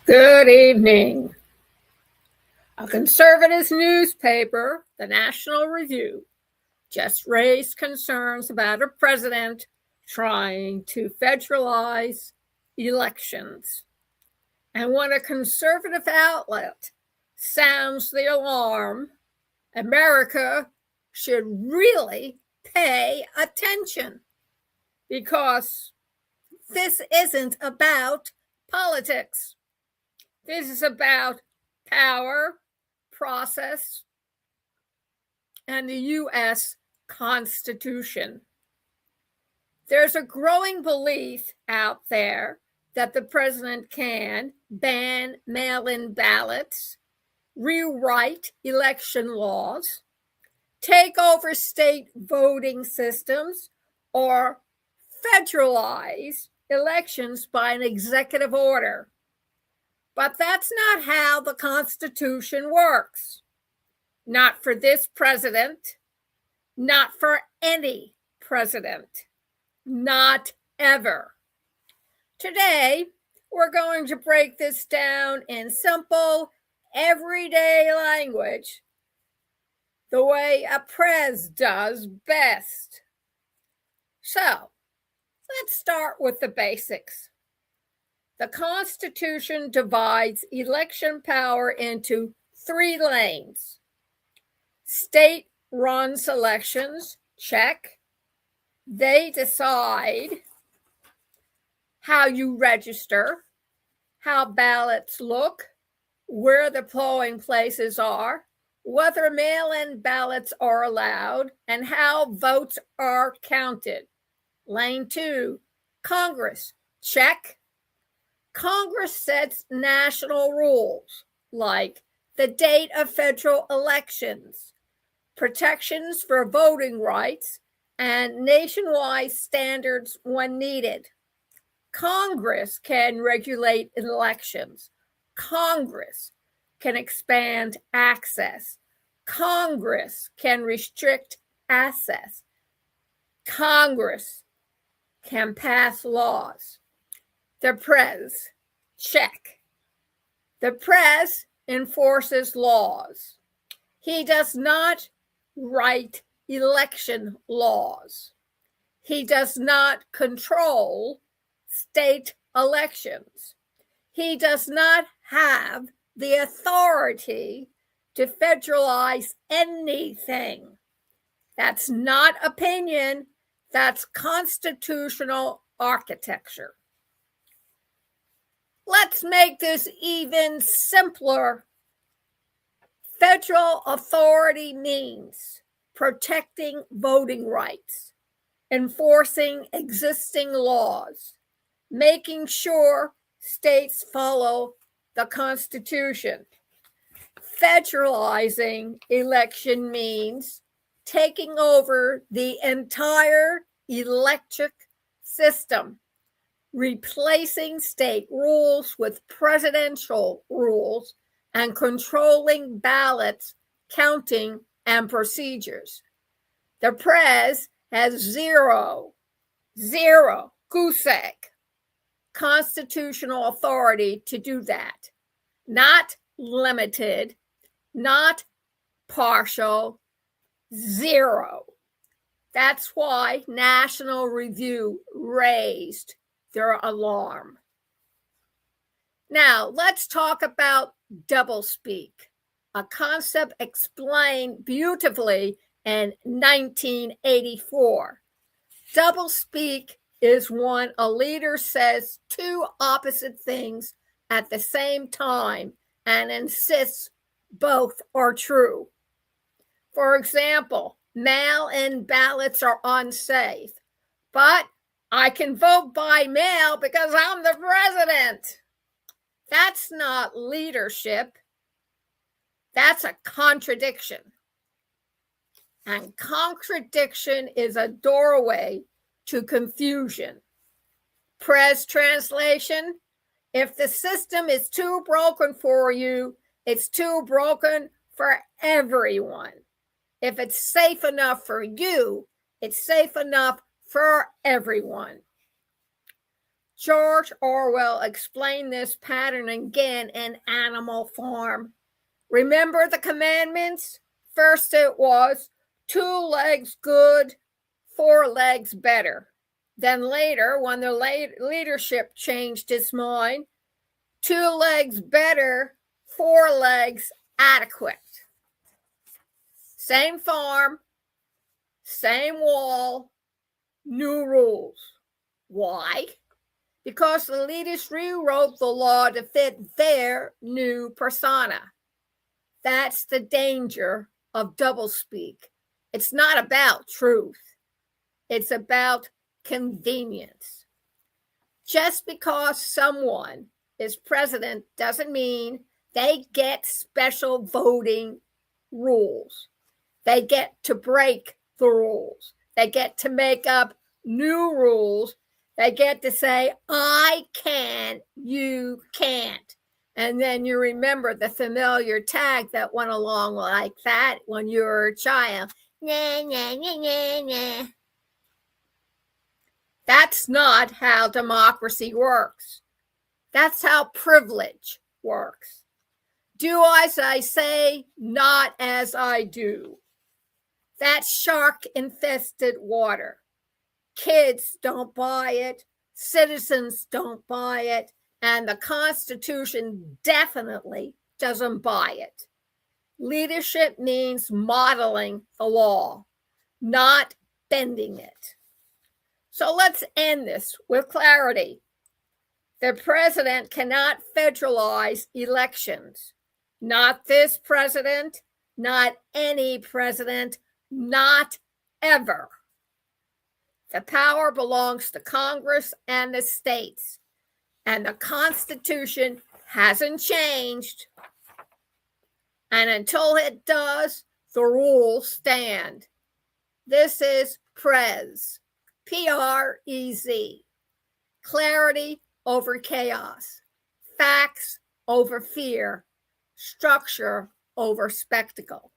Good evening. A conservative newspaper, the National Review, just raised concerns about a president trying to federalize elections. And when a conservative outlet sounds the alarm, America should really pay attention, because this isn't about politics. This is about power, process, and the U.S. Constitution. There's a growing belief out there that the president can ban mail-in ballots, rewrite election laws, take over state voting systems, or federalize elections by an executive order. But that's not how the Constitution works. Not for this president, not for any president, not ever. Today, we're going to break this down in simple, everyday language, the way a Prez does best. So, let's start with the basics. The Constitution divides election power into 3 lanes. State runs elections, check. They decide how you register, how ballots look, where the polling places are, whether mail-in ballots are allowed, and how votes are counted. Lane 2, Congress, check. Congress sets national rules like the date of federal elections, protections for voting rights, and nationwide standards when needed. Congress can regulate elections. Congress can expand access. Congress can restrict access. Congress can pass laws. The Prez, check. The Prez enforces laws. He does not write election laws. He does not control state elections. He does not have the authority to federalize anything. That's not opinion. That's constitutional architecture. Let's make this even simpler. Federal authority means protecting voting rights, enforcing existing laws, making sure states follow the Constitution. Federalizing election means taking over the entire electric system, replacing state rules with presidential rules, and controlling ballots, counting, and procedures. The Prez has zero goose egg constitutional authority to do that. Not limited, not partial, zero. That's why National Review raised their alarm. Now, let's talk about doublespeak, a concept explained beautifully in 1984. Doublespeak is when a leader says 2 opposite things at the same time and insists both are true. For example, mail-in ballots are unsafe, but I can vote by mail because I'm the president. That's not leadership. That's a contradiction. And contradiction is a doorway to confusion. Prez translation: if the system is too broken for you, it's too broken for everyone. If it's safe enough for you, it's safe enough for everyone. George Orwell explained this pattern again in Animal Farm. Remember the commandments? First it was 2 legs good, 4 legs better. Then later, when the leadership changed its mind, 2 legs better, 4 legs adequate. Same farm, same wall, new rules. Why? Because the leaders rewrote the law to fit their new persona. That's the danger of doublespeak. It's not about truth. It's about convenience. Just because someone is president doesn't mean they get special voting rules. They get to break the rules. They get to make up new rules. They get to say, I can, you can't. And then you remember the familiar tag that went along like that when you were a child. Nah, nah, nah, nah, nah. That's not how democracy works. That's how privilege works. Do as I say, not as I do. That's shark-infested water. Kids don't buy it. Citizens don't buy it. And the Constitution definitely doesn't buy it. Leadership means modeling the law, not bending it. So let's end this with clarity. The president cannot federalize elections. Not this president, not any president, not ever. The power belongs to Congress and the states, and the Constitution hasn't changed. And until it does, the rules stand. This is Prez, P-R-E-Z. Clarity over chaos, facts over fear, structure over spectacle.